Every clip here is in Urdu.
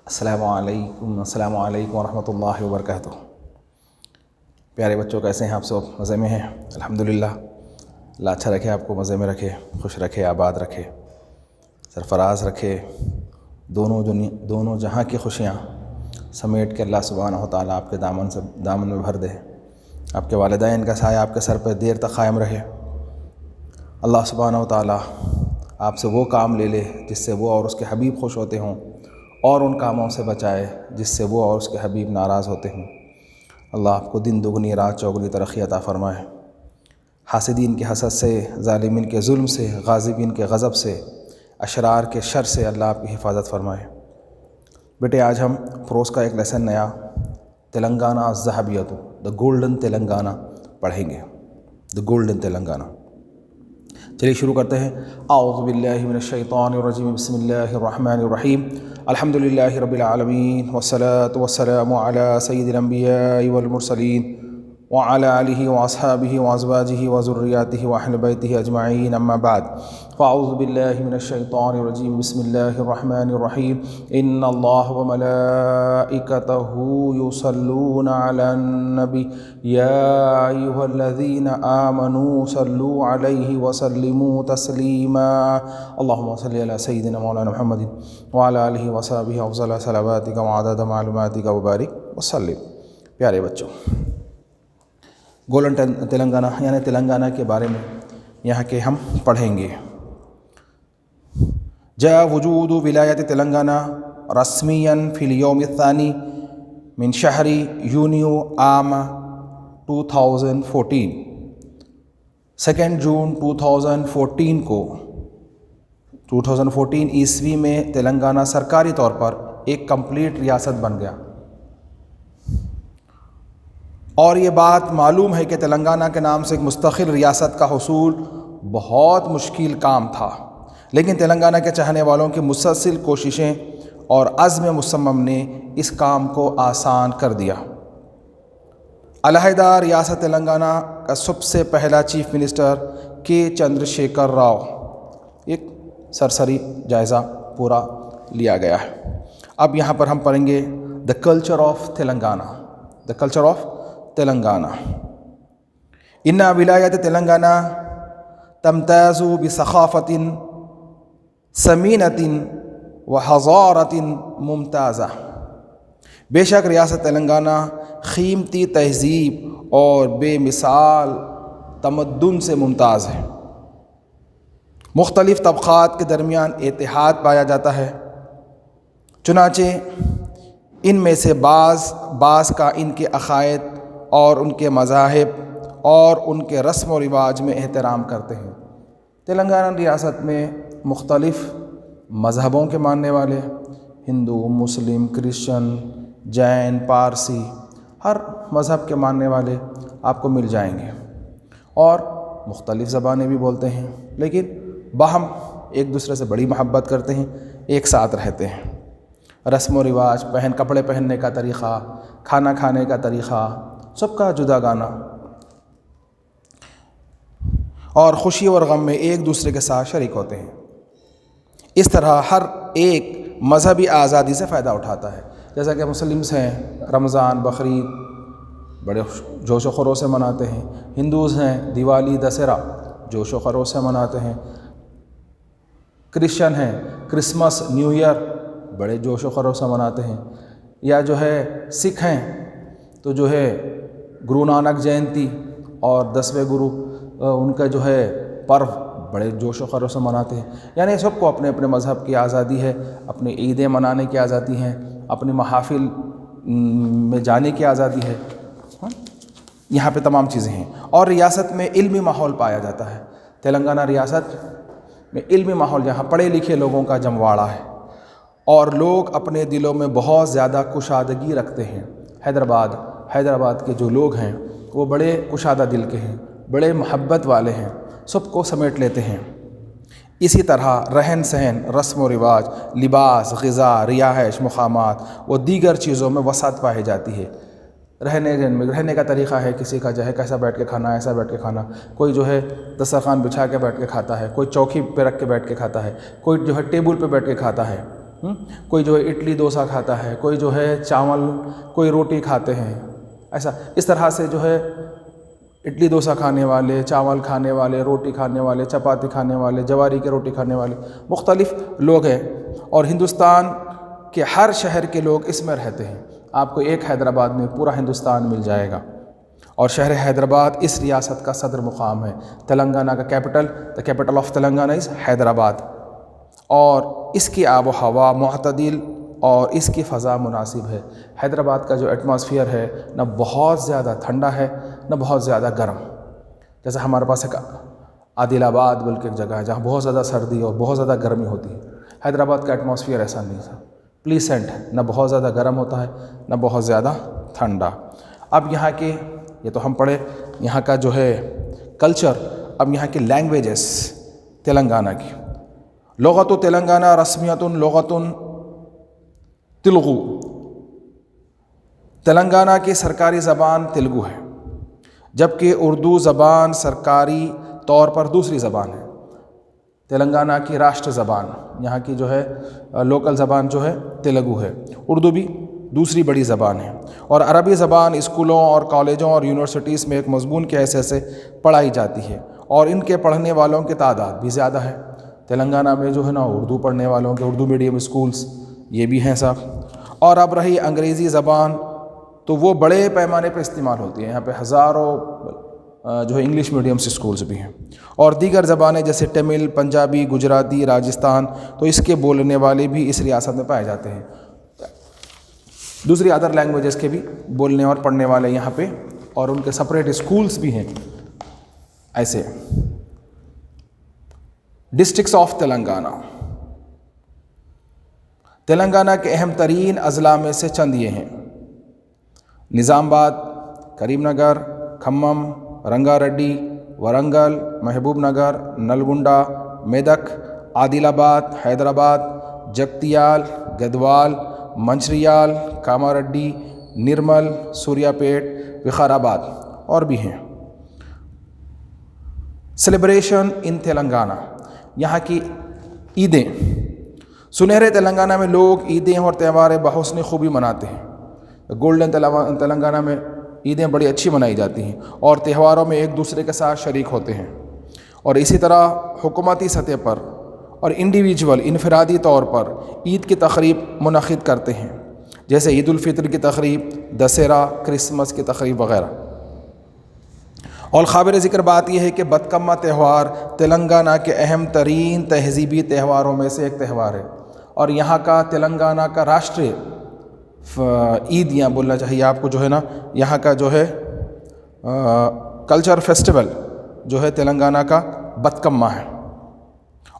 السلام علیکم ورحمۃ اللہ وبرکاتہ۔ پیارے بچوں، کیسے ہیں آپ سب؟ مزے میں ہیں؟ الحمدللہ۔ اللہ اچھا رکھے، آپ کو مزے میں رکھے، خوش رکھے، آباد رکھے، سرفراز رکھے، دونوں جہاں کی خوشیاں سمیٹ کے اللہ سبحانہ و تعالیٰ آپ کے دامن میں بھر دے۔ آپ کے والدین کا سایہ آپ کے سر پہ دیر تک قائم رہے۔ اللہ سبحانہ و تعالیٰ آپ سے وہ کام لے لے جس سے وہ اور اس کے حبیب خوش ہوتے ہوں، اور ان کاموں سے بچائے جس سے وہ اور اس کے حبیب ناراض ہوتے ہیں۔ اللہ آپ کو دن دگنی رات چوگنی ترقی عطا فرمائے۔ حاسدین کے حسد سے، ظالمین کے ظلم سے، غاضبین کے غضب سے، اشرار کے شر سے اللہ آپ کی حفاظت فرمائے۔ بیٹے، آج ہم پروز کا ایک لیسن نیا، تلنگانہ الذہبیۃ، دا گولڈن تلنگانہ پڑھیں گے۔ دا گولڈن تلنگانہ۔ چلیے شروع کرتے ہیں۔ اعوذ باللہ من الشیطان الرجیم، بسم اللہ الرحمن الرحیم۔ الحمد للہ رب العالمین، والصلاة والسلام علی سید الانبیاء والمرسلین، وعلی آلہ واصحابہ وازواجہ وذریاتہ واہل بیتہ اجمعین، اما بعد، فاعوذ باللہ من الشیطان الرجیم، بسم اللہ الرحمن الرحیم۔ ان اللہ وملائکتہ یصلون علی النبی یا ایھا الذین آمنوا صلوا علیہ وسلموا تسلیما۔ اللہم صل علی سیدنا مولانا محمد وعلی آلہ وصحبہ افضل صلواتک وعدد معلوماتک وبارک وسلم۔ پیارے بچوں، گولڈن تلنگانہ یعنی تلنگانہ کے بارے میں یہاں کے ہم پڑھیں گے۔ جاء وجود ولایت تلنگانہ رسمیاً فی الیوم الثانی من شہر یونیو عام 2014۔ 2 جون 2014 کو 2014 عیسوی میں تلنگانہ سرکاری طور پر ایک کمپلیٹ ریاست بن گیا۔ اور یہ بات معلوم ہے کہ تلنگانہ کے نام سے ایک مستقل ریاست کا حصول بہت مشکل کام تھا، لیکن تلنگانہ کے چاہنے والوں کی مسلسل کوششیں اور عزم مصمم نے اس کام کو آسان کر دیا۔ علیحدہ ریاست تلنگانہ کا سب سے پہلا چیف منسٹر کے چندرشیکھر راؤ، ایک سرسری جائزہ پورا لیا گیا ہے۔ اب یہاں پر ہم پڑھیں گے the culture of Telangana. The culture of Telangana. ان ولایت تلنگانہ تمتاز بثقافت ثمینۃ وحضارۃ ممتازہ۔ بے شک ریاست تلنگانہ قیمتی تہذیب اور بے مثال تمدن سے ممتاز ہے۔ مختلف طبقات کے درمیان اتحاد پایا جاتا ہے، چنانچہ ان میں سے بعض کا ان کے عقائد اور ان کے مذاہب اور ان کے رسم و رواج میں احترام کرتے ہیں۔ تلنگانہ ریاست میں مختلف مذہبوں کے ماننے والے، ہندو، مسلم، کرسچن، جین، پارسی، ہر مذہب کے ماننے والے آپ کو مل جائیں گے، اور مختلف زبانیں بھی بولتے ہیں، لیکن باہم ایک دوسرے سے بڑی محبت کرتے ہیں، ایک ساتھ رہتے ہیں۔ رسم و رواج، کپڑے پہننے کا طریقہ، کھانا کھانے کا طریقہ، سب کا جدا گانا، اور خوشی اور غم میں ایک دوسرے کے ساتھ شریک ہوتے ہیں۔ اس طرح ہر ایک مذہبی آزادی سے فائدہ اٹھاتا ہے۔ جیسا کہ مسلمز ہیں، رمضان، بقرعید بڑے جوش و خروش سے مناتے ہیں۔ ہندوز ہیں، دیوالی، دسہرہ جوش و خروش سے مناتے ہیں۔ کرسچن ہیں، کرسمس، نیو ایئر بڑے جوش و خروش سے مناتے ہیں۔ یا جو ہے سکھ ہیں تو جو ہے گرو نانک جینتی اور 10ویں گرو ان کا جو ہے پرو بڑے جوش و خروش سے مناتے ہیں۔ یعنی سب کو اپنے اپنے مذہب کی آزادی ہے، اپنی عیدیں منانے کی آزادی ہے، اپنی محافل میں جانے کی آزادی ہے۔ یہاں پہ تمام چیزیں ہیں، اور ریاست میں علمی ماحول پایا جاتا ہے۔ تلنگانہ ریاست میں علمی ماحول، جہاں پڑھے لکھے لوگوں کا جمواڑہ ہے، اور لوگ اپنے دلوں میں بہت زیادہ کشادگی رکھتے ہیں۔ حیدرآباد کے جو لوگ ہیں وہ بڑے کشادہ دل کے ہیں، بڑے محبت والے ہیں، سب کو سمیٹ لیتے ہیں۔ اسی طرح رہن سہن، رسم و رواج، لباس، غذا، رہائش، مقامات و دیگر چیزوں میں وسعت پائی جاتی ہے۔ رہنے کا طریقہ ہے، کسی کا جو ہے کیسا بیٹھ کے کھانا، ایسا بیٹھ کے کھانا، کوئی جو ہے دسترخوان بچھا کے بیٹھ کے کھاتا ہے، کوئی چوکی پہ رکھ کے بیٹھ کے کھاتا ہے، کوئی جو ہے ٹیبل پہ بیٹھ کے کھاتا ہے۔ کوئی جو ہے اڈلی ڈوسا کھاتا ہے، کوئی جو ہے چاول، کوئی روٹی کھاتے ہیں، ایسا اس طرح سے جو ہے اڈلی ڈوسا کھانے والے، چاول کھانے والے، روٹی کھانے والے، چپاتی کھانے والے، جواری کی روٹی کھانے والے مختلف لوگ ہیں، اور ہندوستان کے ہر شہر کے لوگ اس میں رہتے ہیں۔ آپ کو ایک حیدرآباد میں پورا ہندوستان مل جائے گا، اور شہر حیدرآباد اس ریاست کا صدر مقام ہے۔ تلنگانہ کا capital, the capital of Telangana is Hyderabad, اور اس کی آب و ہوا معتدل اور اس کی فضا مناسب ہے۔ حیدرآباد کا جو ایٹماسفیئر ہے نہ بہت زیادہ ٹھنڈا ہے نہ بہت زیادہ گرم، جیسے ہمارے پاس ایک عادل آباد بلکہ ایک جگہ ہے جہاں بہت زیادہ سردی اور بہت زیادہ گرمی ہوتی ہے۔ حیدرآباد کا ایٹماسفیئر ایسا نہیں تھا، پلیسنٹ ہے، نہ بہت زیادہ گرم ہوتا ہے نہ بہت زیادہ ٹھنڈا۔ اب یہاں کے، یہ تو ہم پڑھے یہاں کا جو ہے کلچر، اب یہاں کی لینگویجز تلنگانہ کی۔ لغت تلنگانہ رسمیت لغت تلگو، تلنگانہ کی سرکاری زبان تلگو ہے، جبکہ اردو زبان سرکاری طور پر دوسری زبان ہے۔ تلنگانہ کی راشٹر زبان، یہاں کی جو ہے لوکل زبان جو ہے تلگو ہے، اردو بھی دوسری بڑی زبان ہے، اور عربی زبان اسکولوں اور کالجوں اور یونیورسٹیز میں ایک مضمون کی حیثیت سے پڑھائی جاتی ہے، اور ان کے پڑھنے والوں کی تعداد بھی زیادہ ہے۔ تلنگانہ میں جو ہے نا اردو پڑھنے والوں کے اردو میڈیم اسکولز یہ بھی ہیں صاحب۔ اور اب رہی انگریزی زبان، تو وہ بڑے پیمانے پہ استعمال ہوتی ہے، یہاں پہ ہزاروں جو ہے انگلش میڈیمس اسکولز بھی ہیں، اور دیگر زبانیں جیسے تمل، پنجابی، گجراتی، راجستھان، تو اس کے بولنے والے بھی اس ریاست میں پائے جاتے ہیں۔ دوسری ادر لینگویجز کے بھی بولنے اور پڑھنے والے یہاں پہ، اور ان کے سپریٹ اسکولز بھی ہیں۔ ایسے ڈسٹرکٹس آف تلنگانہ، تلنگانہ کے اہم ترین اضلاع میں سے چند یہ ہیں: نظام آباد، کریم نگر، کھمم، رنگا ریڈی، ورنگل، محبوب نگر، نلگنڈا، میدک، عادل آباد، حیدرآباد، جگتیال، گدوال، منچریال، کاماریڈی، نرمل، سوریا پیٹ، وقار آباد اور بھی ہیں۔ سیلیبریشن ان تلنگانہ، یہاں کی عیدیں۔ سنہرے تلنگانہ میں لوگ عیدیں اور تہوار بحسن خوبی مناتے ہیں۔ گولڈن تلنگانہ میں عیدیں بڑی اچھی منائی جاتی ہیں، اور تہواروں میں ایک دوسرے کے ساتھ شریک ہوتے ہیں، اور اسی طرح حکومتی سطح پر اور انڈیویجول انفرادی طور پر عید کی تقریب منعقد کرتے ہیں، جیسے عید الفطر کی تقریب، دسہرہ، کرسمس کی تقریب وغیرہ۔ اور قابل ذکر بات یہ ہے کہ بتکما تہوار تلنگانہ کے اہم ترین تہذیبی تہواروں میں سے ایک تہوار ہے، اور یہاں کا تلنگانہ کا راشٹری عید یا بولنا چاہیے آپ کو جو ہے نا، یہاں کا جو ہے کلچر فیسٹیول جو ہے تلنگانہ کا بتکما ہے،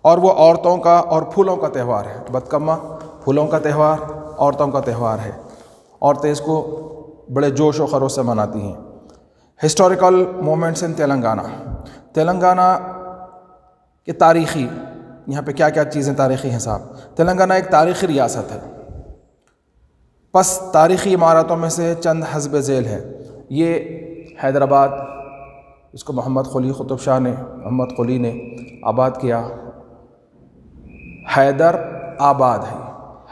اور وہ عورتوں کا اور پھولوں کا تہوار ہے۔ بتکما پھولوں کا تہوار، عورتوں کا تہوار ہے، عورتیں اس کو بڑے جوش و خروش سے مناتی ہیں۔ ہسٹوریکل مومنٹس ان تلنگانہ، تلنگانہ کے تاریخی، یہاں پہ کیا کیا چیزیں تاریخی ہیں صاحب؟ تلنگانہ ایک تاریخی ریاست ہے، پس تاریخی عمارتوں میں سے چند حسب ذیل ہے۔ یہ حیدرآباد، اس کو محمد قلی قطب شاہ نے، محمد قلی نے آباد کیا۔ حیدر آباد ہے،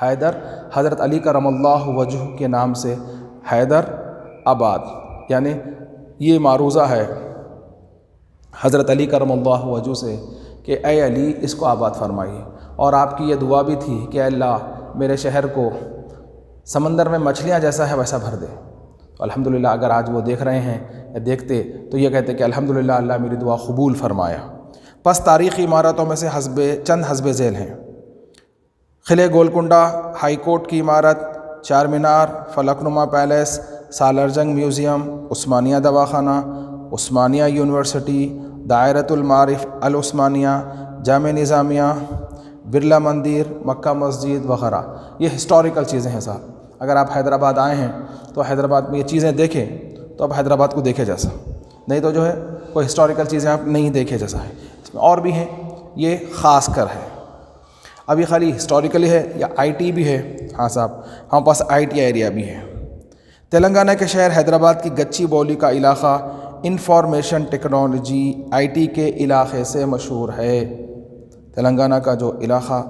حیدر حضرت علی کرم اللہ وجہ کے نام سے حیدر آباد، یعنی یہ معروضہ ہے حضرت علی کرم اللہ وجہ سے کہ اے علی اس کو آباد فرمائیے، اور آپ کی یہ دعا بھی تھی کہ اے اللہ میرے شہر کو سمندر میں مچھلیاں جیسا ہے ویسا بھر دے۔ تو الحمدللہ اگر آج وہ دیکھ رہے ہیں یا دیکھتے تو یہ کہتے کہ الحمدللہ اللہ میری دعا قبول فرمایا۔ پس تاریخی عمارتوں میں سے چند حسب ذیل ہیں: قلعہ گولکنڈہ، ہائی کورٹ کی عمارت، چار مینار، فلک نما پیلیس، سالار جنگ میوزیم، عثمانیہ دواخانہ، عثمانیہ یونیورسٹی، دائرۃ المعارف العثمانیہ، جامع نظامیہ، برلا مندر، مکہ مسجد وغیرہ۔ یہ ہسٹوریکل چیزیں ہیں صاحب۔ اگر آپ حیدرآباد آئے ہیں تو حیدرآباد میں یہ چیزیں دیکھیں تو اب حیدرآباد کو دیکھے جیسا، نہیں تو جو ہے کوئی ہسٹوریکل چیزیں آپ نہیں دیکھے جیسا ہے۔ اس میں اور بھی ہیں، یہ خاص کر ہے۔ ابھی خالی ہسٹوریکلی ہے یا آئی ٹی بھی ہے؟ ہاں صاحب، ہمارے پاس آئی ٹی ایریا بھی ہے۔ تلنگانہ کے شہر حیدرآباد کی گچی بولی کا علاقہ انفارمیشن ٹیکنالوجی آئی ٹی کے علاقے سے مشہور ہے۔ تلنگانہ کا جو علاقہ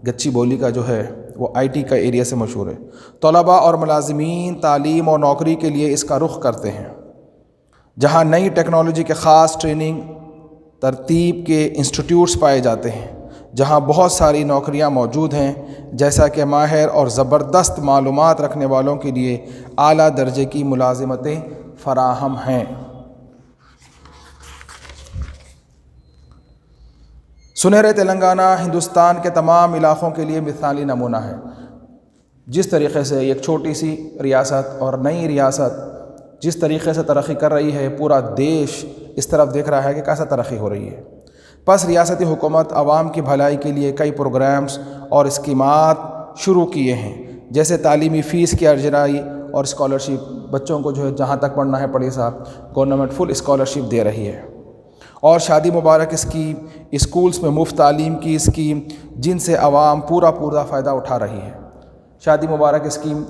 گچی بولی کا جو ہے وہ آئی ٹی کا ایریا سے مشہور ہے۔ طلباء اور ملازمین تعلیم اور نوکری کے لیے اس کا رخ کرتے ہیں، جہاں نئی ٹیکنالوجی کے خاص ٹریننگ ترتیب کے انسٹیٹیوٹس پائے جاتے ہیں، جہاں بہت ساری نوکریاں موجود ہیں، جیسا کہ ماہر اور زبردست معلومات رکھنے والوں کے لیے اعلیٰ درجے کی ملازمتیں فراہم ہیں۔ سنہرے تلنگانہ ہندوستان کے تمام علاقوں کے لیے مثالی نمونہ ہے۔ جس طریقے سے ایک چھوٹی سی ریاست اور نئی ریاست جس طریقے سے ترقی کر رہی ہے، پورا دیش اس طرف دیکھ رہا ہے کہ کیسا ترقی ہو رہی ہے۔ پس ریاستی حکومت عوام کی بھلائی کے لیے کئی پروگرامز اور اسکیمات شروع کیے ہیں، جیسے تعلیمی فیس کی ارزیابی اور اسکالرشپ۔ بچوں کو جو ہے جہاں تک پڑھنا ہے پڑھیے صاحب، گورنمنٹ فل اسکالرشپ دے رہی ہے۔ اور شادی مبارک اسکیم، اسکولز میں مفت تعلیم کی اسکیم، جن سے عوام پورا فائدہ اٹھا رہی ہے۔ شادی مبارک اسکیم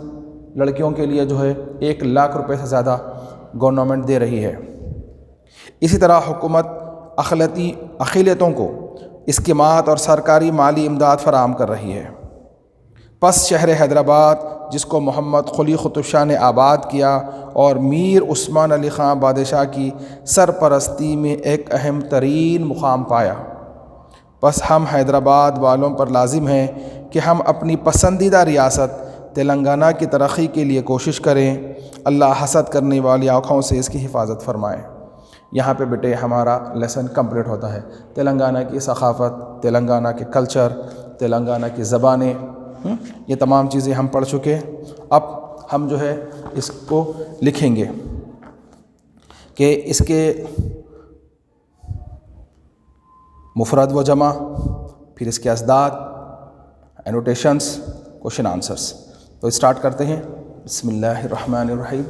لڑکیوں کے لیے جو ہے 1,00,000 روپے سے زیادہ گورنمنٹ دے رہی ہے۔ اسی طرح حکومت اقلیتوں کو اسکیمات اور سرکاری مالی امداد فراہم کر رہی ہے۔ پس شہر حیدرآباد، جس کو محمد قلی قطب شاہ نے آباد کیا اور میر عثمان علی خان بادشاہ کی سرپرستی میں ایک اہم ترین مقام پایا، پس ہم حیدرآباد والوں پر لازم ہے کہ ہم اپنی پسندیدہ ریاست تلنگانہ کی ترقی کے لیے کوشش کریں۔ اللہ حسد کرنے والی آنکھوں سے اس کی حفاظت فرمائے۔ یہاں پہ بیٹے ہمارا لیسن کمپلیٹ ہوتا ہے۔ تلنگانہ کی ثقافت، تلنگانہ کے کلچر، تلنگانہ کی زبانیں، یہ تمام چیزیں ہم پڑھ چکے۔ اب ہم جو ہے اس کو لکھیں گے کہ اس کے مفرد و جمع، پھر اس کے ازداد، انوٹیشنز، کوشچن آنسرز۔ تو اسٹارٹ کرتے ہیں۔ بسم اللہ الرحمن الرحیم۔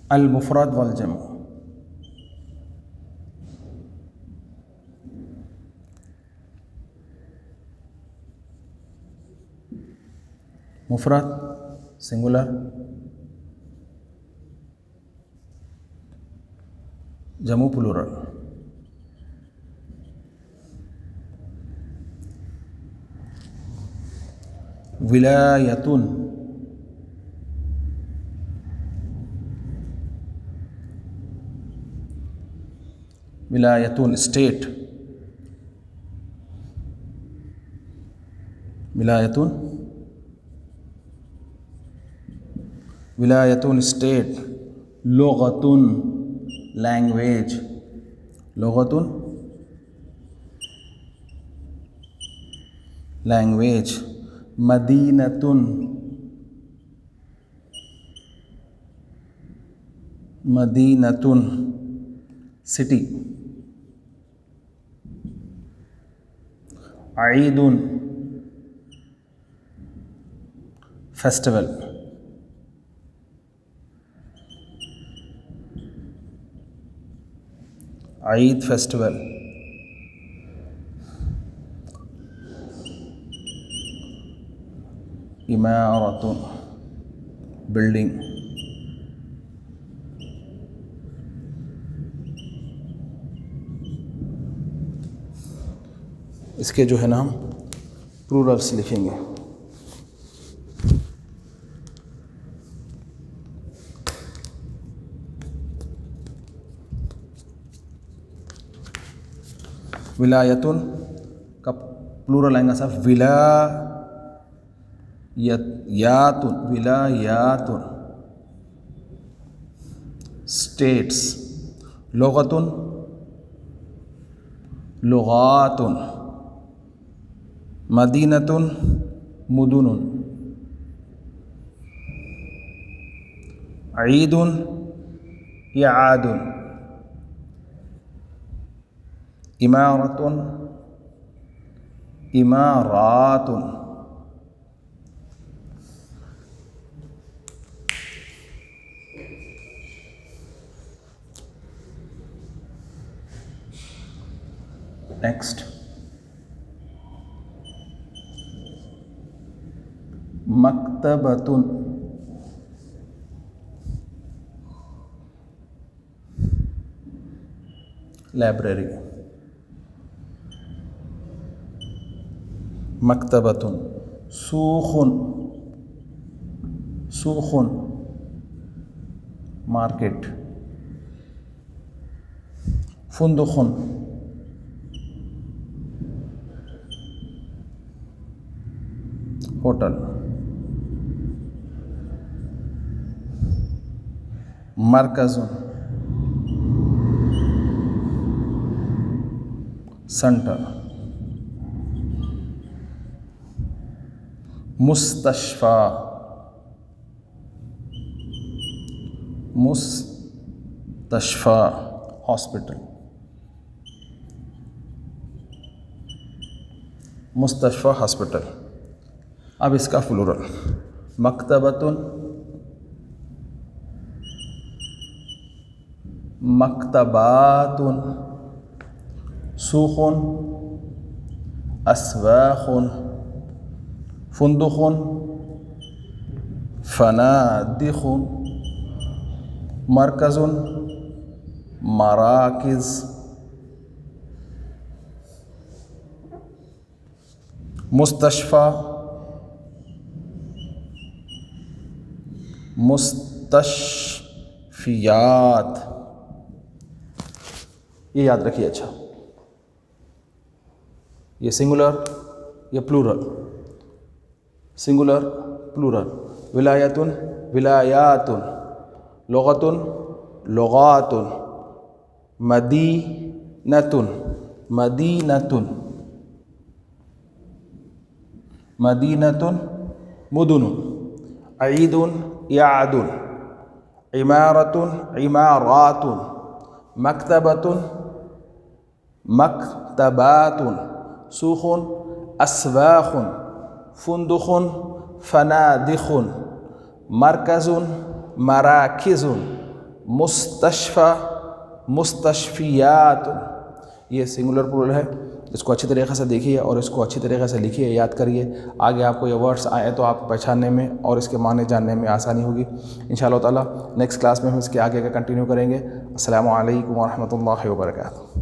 المفرد والجمع۔ مفرد سنگولر، جمع پلورل۔ ولایتن، ولایتن اسٹیٹ، ولایتن، ولایتن اسٹیٹ۔ لغتن لینگویج، لغتن لینگویج۔ مدینتن، مدینتن سٹی۔ عید فیسٹیول۔ عید فیسٹیول۔ عمارت بلڈنگ۔ اس کے جو ہے نا ہم پلورلس لکھیں گے۔ ولایتن کا پلورل آئیں گا صاحب ولایاتن، ولایاتن. اسٹیٹس. لغتن، لغاتن. مدینتن، مدن. عید، اعاد. امارۃ، امارات. نیکسٹ مکتبۃ، لائبریری. مکتبۃ. سوق، سوق مارکیٹ. فندق، ہوٹل. مرکز، سنٹر. مستشفى، مستشفى ہاسپٹل. مستشفى ہاسپٹل. اب اس کا فلورل مکتبۃ، مکتبات. سوق، اسواق. فندق، فنادق. مرکز، مراکز. مستشفى، مستشفیات. یہ یاد رکھیے. اچھا یہ سنگولر، یہ پلورل. Singular, plural. ولایتن، ولایاتن. لغتن، لغاتن. مدینتن، مدینتن. مدینتن، مدن. عید، اعاد. عمارۃ، عمارات. مکتبۃ، مکتبات. سوق، اسواق. فندق، فنادق. مرکز، مراکز. مستشفى، مستشفیات. یہ سنگولر پلورل ہے. اس کو اچھی طریقے سے دیکھیے اور اس کو اچھی طریقے سے لکھیے، یاد کریے. آگے آپ کو یہ ورڈس آئیں تو آپ پہچاننے میں اور اس کے معنی جاننے میں آسانی ہوگی انشاءاللہ تعالیٰ. نیکسٹ کلاس میں ہم اس کے آگے کا کنٹینیو کریں گے. السلام علیکم ورحمۃ اللہ وبرکاتہ.